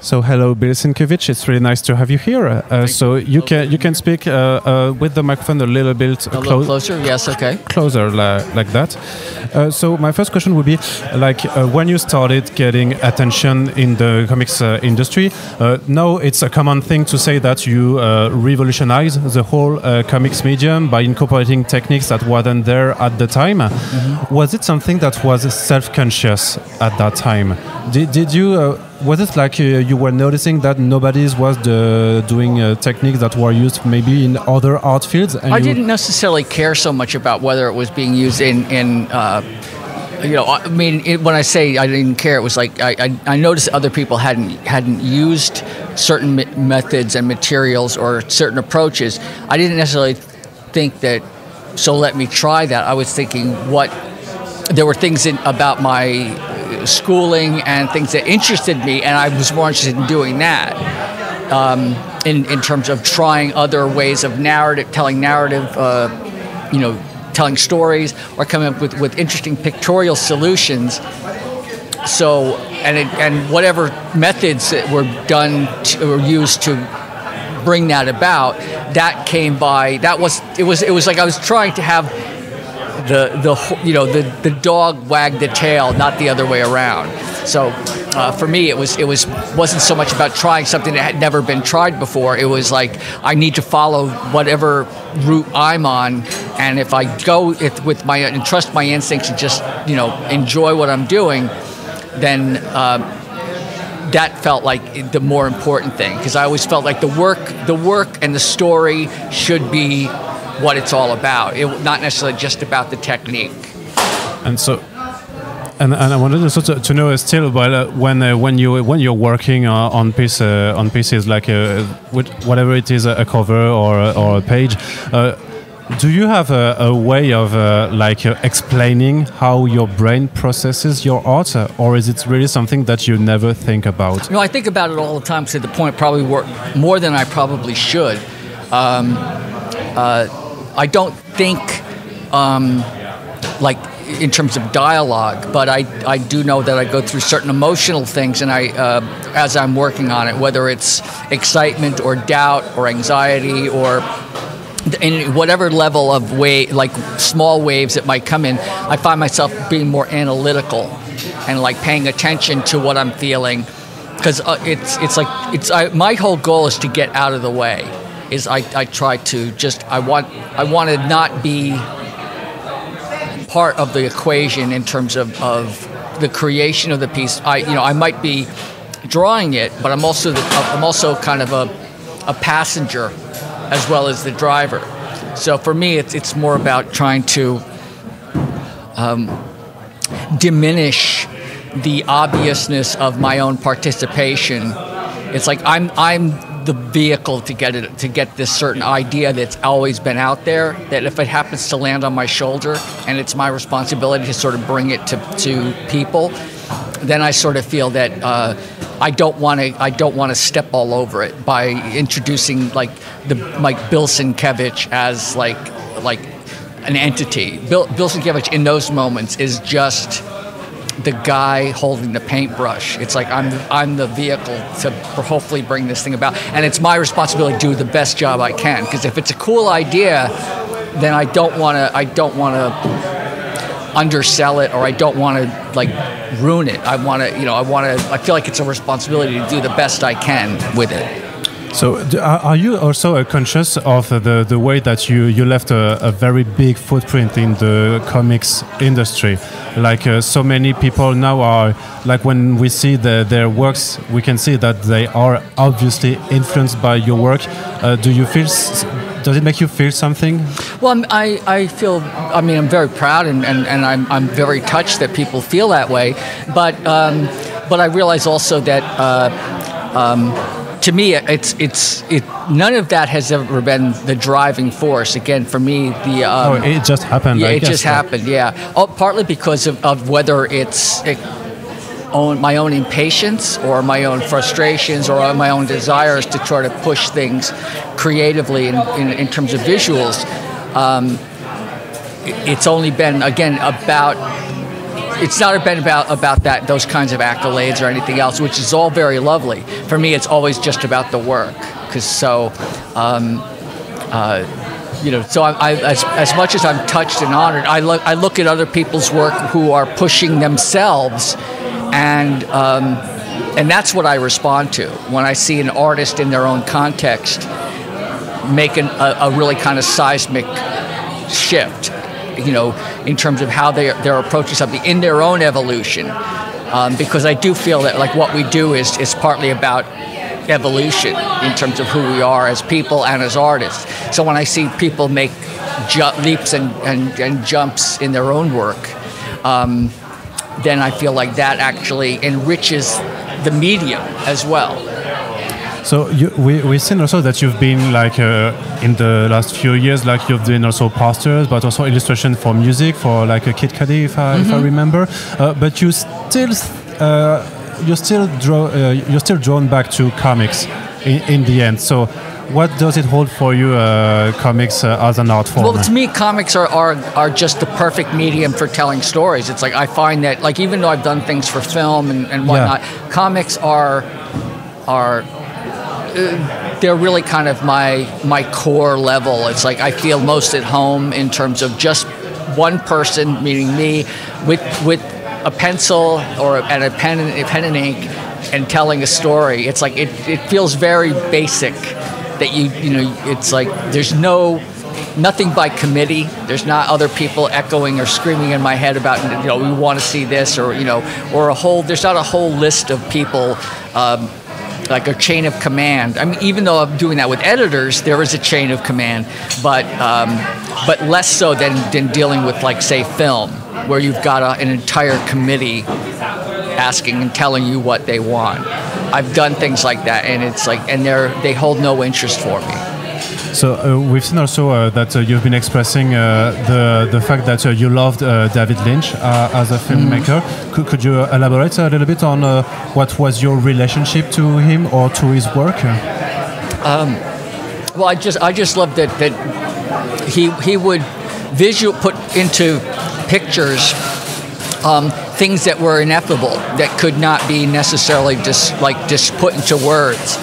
So hello, Bill Sienkiewicz. It's really nice to have you here. So you can speak with the microphone a little bit little closer. Yes, okay. Closer like that. So my first question would be when you started getting attention in the comics industry. Now it's a common thing to say that you revolutionized the whole comics medium by incorporating techniques that wasn't there at the time. Mm-hmm. Was it something that was self-conscious at that time? Did you? Was it like you were noticing that nobody was doing techniques that were used maybe in other art fields? And I didn't necessarily care so much about whether it was being used in I mean, when I say I didn't care, it was like I noticed other people hadn't used certain methods and materials or certain approaches. I didn't necessarily think that, so let me try that. I was thinking there were things about my schooling and things that interested me, and I was more interested in doing that in terms of trying other ways of telling telling stories or coming up with interesting pictorial solutions. So and whatever methods that were done or used to bring that about, that came by. It was like I was trying to have the dog wag the tail, not the other way around. So for me, it wasn't so much about trying something that had never been tried before. It was like I need to follow whatever route I'm on, and if I go and trust my instincts and just enjoy what I'm doing, then that felt like the more important thing, because I always felt like the work and the story should be what it's all about. Not necessarily just about the technique. And so, and I wanted also to know still, when you're working on pieces like with whatever it is, a cover or a page. Do you have a way of explaining how your brain processes your art, or is it really something that you never think about? No, I think about it all the time, to the point probably more than I probably should. I don't think in terms of dialogue, but I do know that I go through certain emotional things, and as I'm working on it, whether it's excitement or doubt or anxiety or in whatever level of small waves that might come in, I find myself being more analytical and paying attention to what I'm feeling, because my whole goal is to get out of the way. I try to I want to not be part of the equation in terms of the creation of the piece. I might be drawing it, but I'm also kind of a passenger as well as the driver. So for me, it's more about trying to diminish the obviousness of my own participation. It's like I'm the vehicle to get this certain idea that's always been out there, that if it happens to land on my shoulder and it's my responsibility to sort of bring it to people, then I sort of feel that I don't want to step all over it by introducing Bill Sienkiewicz as like an entity. Bill Sienkiewicz in those moments is just the guy holding the paintbrush. It's like I'm the vehicle to hopefully bring this thing about, and it's my responsibility to do the best job I can. Because if it's a cool idea, then I don't want to undersell it, or I don't want to ruin it. I feel like it's a responsibility to do the best I can with it. So are you also conscious of the way that you left a very big footprint in the comics industry? So many people now are, when we see their works, we can see that they are obviously influenced by your work. Does it make you feel something? Well, I feel, I'm very proud and I'm very touched that people feel that way. But I realize also that to me, none of that has ever been the driving force. Again, for me, it just happened. Yeah, it just happened. Yeah, partly because of whether it's my own impatience or my own frustrations or my own desires to try to push things creatively in terms of visuals. It's only been, again, about it's not been about those kinds of accolades or anything else, which is all very lovely. For me, it's always just about the work, because so as much as I'm touched and honored, I look at other people's work who are pushing themselves, and that's what I respond to when I see an artist in their own context making a really kind of seismic shift, in terms of how they're approaching something in their own evolution, because I do feel that like what we do is partly about evolution in terms of who we are as people and as artists. So when I see people make leaps and jumps in their own work, then I feel like that actually enriches the medium as well. So we've seen also that you've been like in the last few years, like you've done also posters, but also illustration for music, for like a Kid Cudi, if I remember. But you're still drawn back to comics in the end. So what does it hold for you, comics as an art form? Well, to me, comics are just the perfect medium for telling stories. It's like I find that, like, even though I've done things for film and whatnot, comics are they're really kind of my core level. It's like I feel most at home in terms of just one person, meaning me, with a pencil and a pen and ink, and telling a story. It's like it feels very basic. That it's like there's nothing by committee. There's not other people echoing or screaming in my head about we want to see this or there's not a whole list of people. Like a chain of command. I mean, even though I'm doing that with editors, there is a chain of command, but less so than dealing with, like, say, film, where you've got an entire committee asking and telling you what they want. I've done things like that, and it's like, and they hold no interest for me. So we've seen also that you've been expressing the fact that you loved David Lynch as a filmmaker. Could you elaborate a little bit on what was your relationship to him or to his work? Well, I just loved that he would put into pictures things that were ineffable, that could not be necessarily just put into words.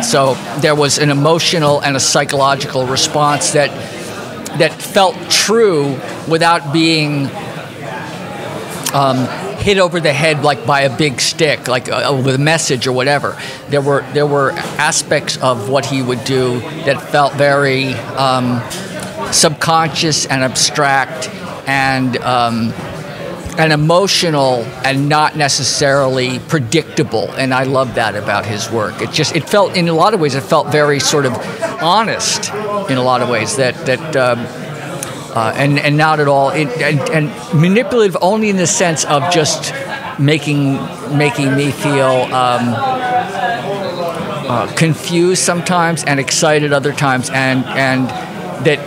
So there was an emotional and a psychological response that felt true without being hit over the head like by a big stick, like with a message or whatever. There were aspects of what he would do that felt very subconscious and abstract and emotional and not necessarily predictable, and I love that about his work. It felt, in a lot of ways, it felt very sort of honest in a lot of ways, and not at all, and manipulative only in the sense of just making me feel confused sometimes and excited other times, and that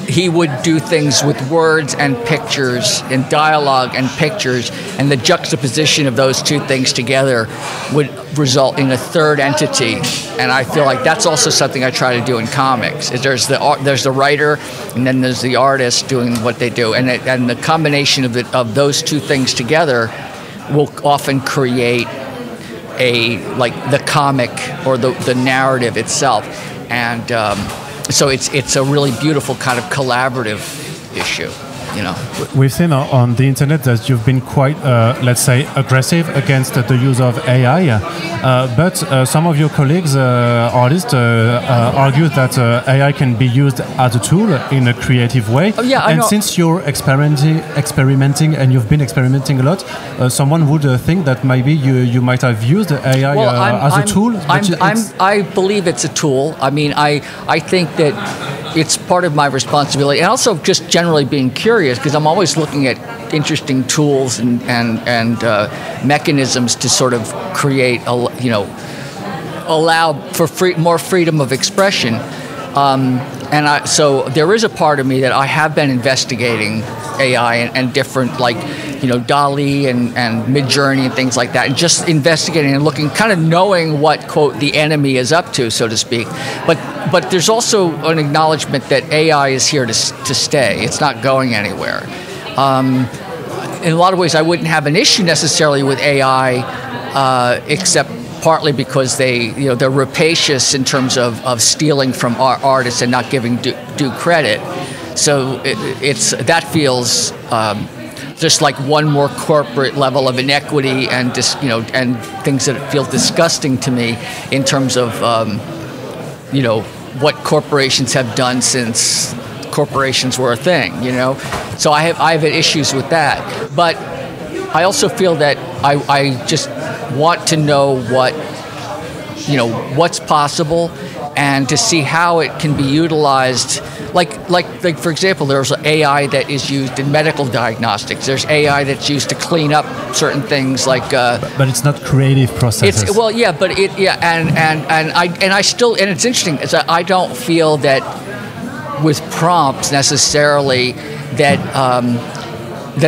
he would do things with words and pictures and dialogue and pictures, and the juxtaposition of those two things together would result in a third entity. And I feel like that's also something I try to do in comics. Is there's the writer, and then there's the artist doing what they do, and the combination of those two things together will often create the comic or the narrative itself, and so it's a really beautiful kind of collaborative issue, We've seen on the internet that you've been quite, let's say, aggressive against the use of AI, but some of your colleagues, artists, argue that AI can be used as a tool in a creative way. Oh, yeah, I know. Since you're experimenting and you've been experimenting a lot, someone would think that maybe you might have used AI as a tool. I believe it's a tool. I mean, I think that it's part of my responsibility, and also just generally being curious, because I'm always looking at interesting tools and mechanisms to sort of create, allow for more freedom of expression. So there is a part of me that I have been investigating AI and different, like, DALL-E and Midjourney and things like that, and just investigating and looking, kind of knowing what, quote, the enemy is up to, so to speak. But there's also an acknowledgement that AI is here to stay. It's not going anywhere. in a lot of ways, I wouldn't have an issue necessarily with AI, except partly because they're rapacious in terms of stealing from artists and not giving due credit. So that feels just like one more corporate level of inequity and and things that feel disgusting to me in terms of what corporations have done since corporations were a thing. So I have issues with that, but I also feel that I just want to know what's possible and to see how it can be utilized. Like for example, there's AI that is used in medical diagnostics. There's AI that's used to clean up certain things, like. But it's not creative processes. And it's interesting is that I don't feel that with prompts necessarily that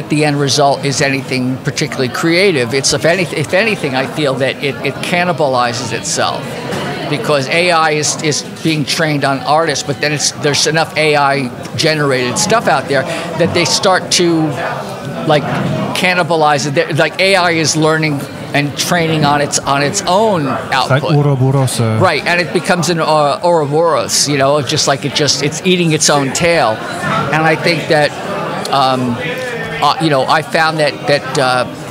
the end result is anything particularly creative. It's if anything, I feel that it cannibalizes itself. Because AI is being trained on artists, but then there's enough AI-generated stuff out there that they start to cannibalize it. Like AI is learning and training on its own output. Like Ouroboros. Right, and it becomes an Ouroboros. It's eating its own tail. And I think that I found that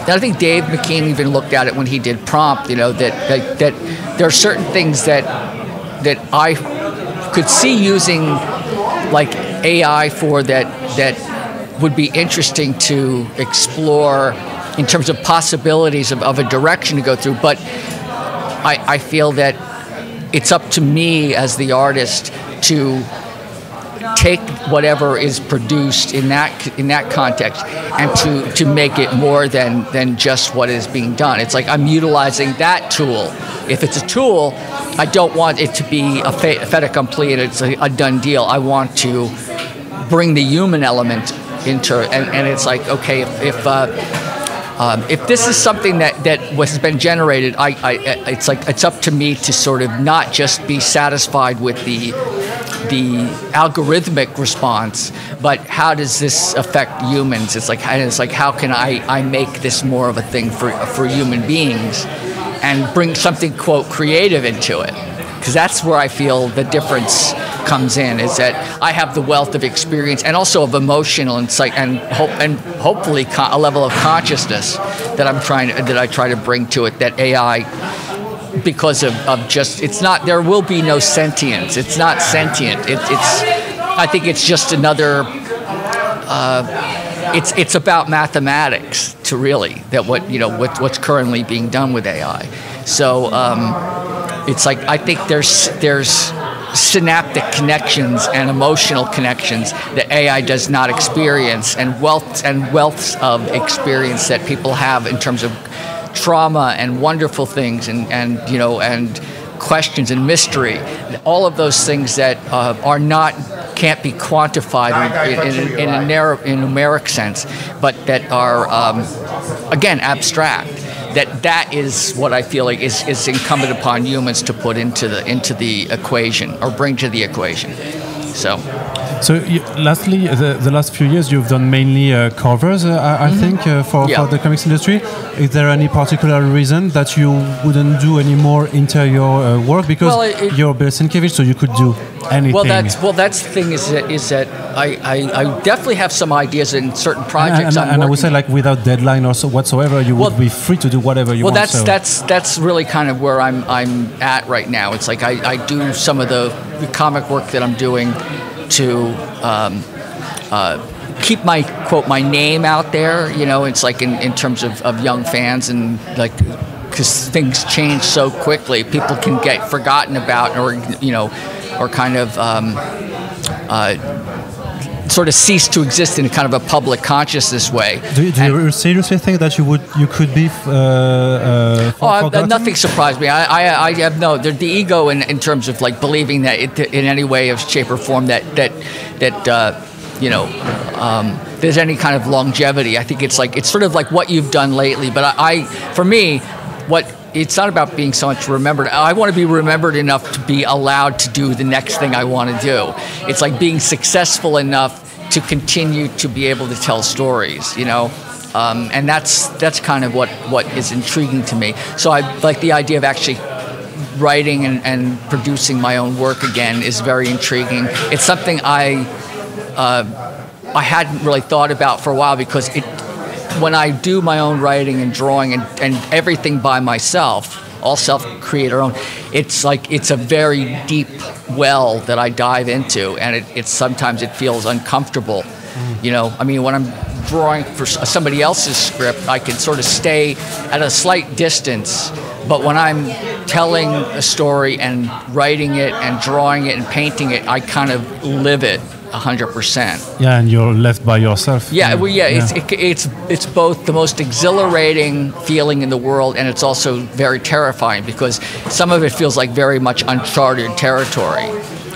I think Dave McKean even looked at it when he did Prompt. That there are certain things that I could see using like AI for that would be interesting to explore in terms of possibilities of a direction to go through. But I feel that it's up to me as the artist to take whatever is produced in that context and to make it more than just what is being done. It's like I'm utilizing that tool. If it's a tool, I don't want it to be a fait accompli and it's a done deal. I want to bring the human element into it, and it's like, okay, if this is something that has been generated, it's up to me to sort of not just be satisfied with the algorithmic response, but how does this affect humans? It's like how can I make this more of a thing for human beings and bring something, quote, creative into it? Because that's where I feel the difference comes in, is that I have the wealth of experience and also of emotional insight and hopefully a level of consciousness that I try to bring to it, that AI, because of just, it's not, there will be no sentience. It's not sentient. I think it's just another, it's about mathematics to really, that what's currently being done with AI. So it's like, I think there's synaptic connections and emotional connections that AI does not experience, and wealths of experience that people have in terms of trauma and wonderful things and questions and mystery. All of those things that can't be quantified in a numeric sense, but that are again abstract. That is what I feel like is incumbent upon humans to put into the equation or bring to the equation. So lastly, the last few years you've done mainly covers, I think, for the comics industry. Is there any particular reason that you wouldn't do any more interior work? Because you're Bill Sienkiewicz, so you could do anything. That's the thing is that I definitely have some ideas in certain projects. And I would say, like, without deadline or so whatsoever, you would be free to do whatever you want. Well, that's really kind of where I'm at right now. It's like I do some of the comic work that I'm doing to keep my name out there. It's like in terms of young fans, and like, because things change so quickly, people can get forgotten about, or kind of sort of cease to exist in kind of a public consciousness way. Do you seriously think that you could be forgotten? Nothing surprised me. I have the ego in terms of like believing that in any way of shape or form that there's any kind of longevity. I think it's sort of like what you've done lately. But for me, it's not about being so much remembered. I want to be remembered enough to be allowed to do the next thing I want to do. It's like being successful enough to continue to be able to tell stories, And that's kind of what is intriguing to me. So I like the idea of actually writing and producing my own work again is very intriguing. It's something I hadn't really thought about for a while, because when I do my own writing and drawing and everything by myself, all self-create our own, it's like it's a very deep well that I dive into, and it's sometimes it feels uncomfortable. You know, I mean, when I'm drawing for somebody else's script, I can sort of stay at a slight distance, but when I'm telling a story and writing it and drawing it and painting it, I kind of live it 100%. Yeah, and you're left by yourself. Yeah, well, yeah. It's both the most exhilarating feeling in the world, and it's also very terrifying, because some of it feels like very much uncharted territory,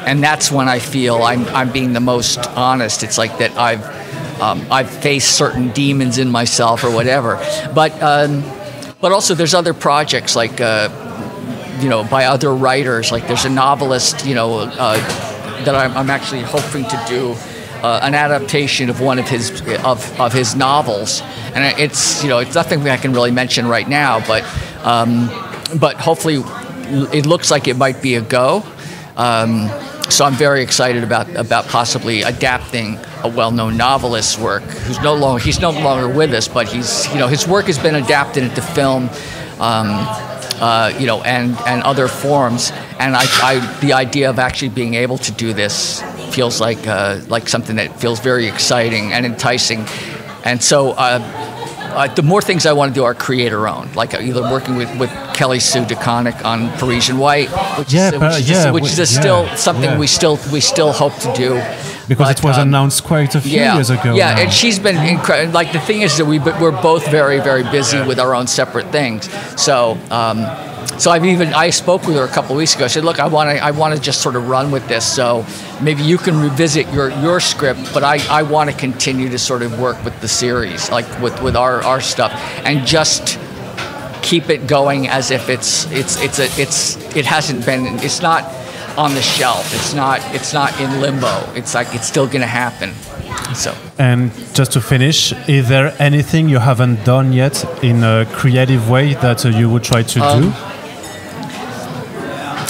and that's when I feel I'm being the most honest. It's like that I've faced certain demons in myself or whatever, but also there's other projects like you know, by other writers. Like there's a novelist, you know, that I'm actually hoping to do an adaptation of one of his novels, and it's, you know, it's nothing I can really mention right now, but hopefully it looks like it might be a go. So I'm very excited about possibly adapting a well-known novelist's work he's no longer with us, but he's, you know, his work has been adapted into film, you know, and other forms, and the idea of actually being able to do this feels like something that feels very exciting and enticing, and so the more things I want to do are creator-owned, like either working with Kelly Sue DeConnick on Parisian White, which is still something we still hope to do. Because it was announced quite a few years ago. Yeah, now. And she's been incredible. Like the thing is that we're both very, very busy with our own separate things. So, so I spoke with her a couple of weeks ago. I said, look, I want to just sort of run with this. So maybe you can revisit your script, but I want to continue to sort of work with the series, like with our stuff, and just keep it going as if it's not on the shelf. It's not in limbo. It's like it's still going to happen. So. And just to finish, is there anything you haven't done yet in a creative way that you would try to do?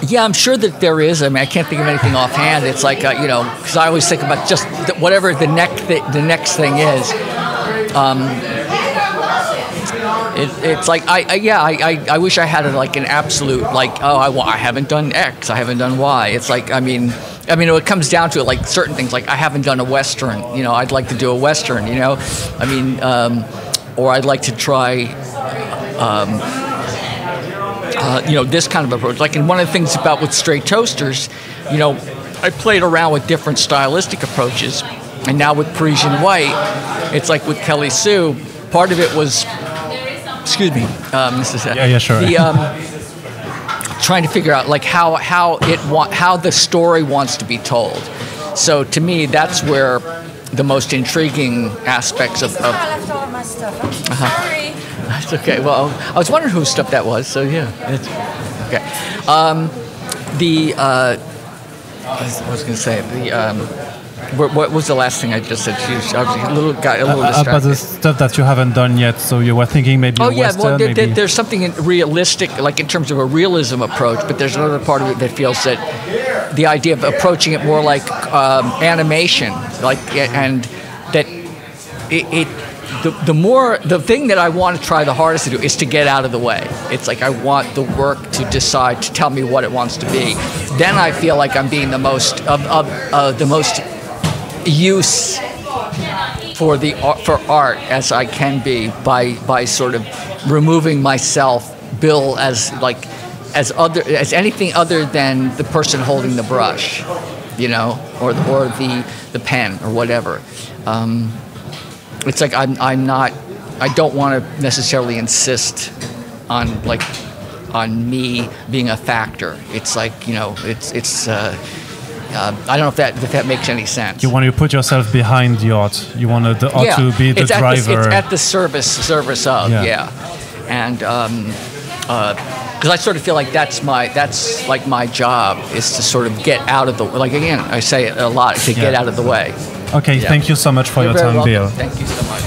Yeah, I'm sure that there is. I mean, I can't think of anything offhand. It's like you know, because I always think about just whatever the next thing is. It's like I wish I had an absolute, like, I haven't done X, I haven't done Y. It's like I mean it comes down to it, like certain things, like I haven't done a Western, you know, I'd like to do a Western, you know, I mean, or I'd like to try you know, this kind of approach. Like, and one of the things about with Straight Toasters, you know, I played around with different stylistic approaches, and now with Parisian White, it's like with Kelly Sue, part of it was, excuse me, yeah, sure. Trying to figure out like how the story wants to be told. So to me, that's where the most intriguing aspects of. I left all of my stuff. Sorry. That's okay. Well, I was wondering whose stuff that was. So yeah, it's okay. I was going to say what was the last thing I just said? I was got a little distracted. About the stuff that you haven't done yet, so you were thinking maybe a Western, well, there's something realistic, like in terms of a realism approach, but there's another part of it that feels that the idea of approaching it more like animation, like, and that the thing that I want to try the hardest to do is to get out of the way. It's like I want the work to decide, to tell me what it wants to be. Then I feel like I'm being the most use for art as I can be by sort of removing myself, Bill, as anything other than the person holding the brush, you know, or the pen or whatever. It's like I don't want to necessarily insist on me being a factor. It's like, you know, it's I don't know if that makes any sense. You want to put yourself behind the art. You want the art to be the driver. It's at the service of, and because I sort of feel like that's like my job, is to sort of get out of the, like, again, I say it a lot, to get out of the way. Okay, thank you so much for your time, Bill. Thank you so much.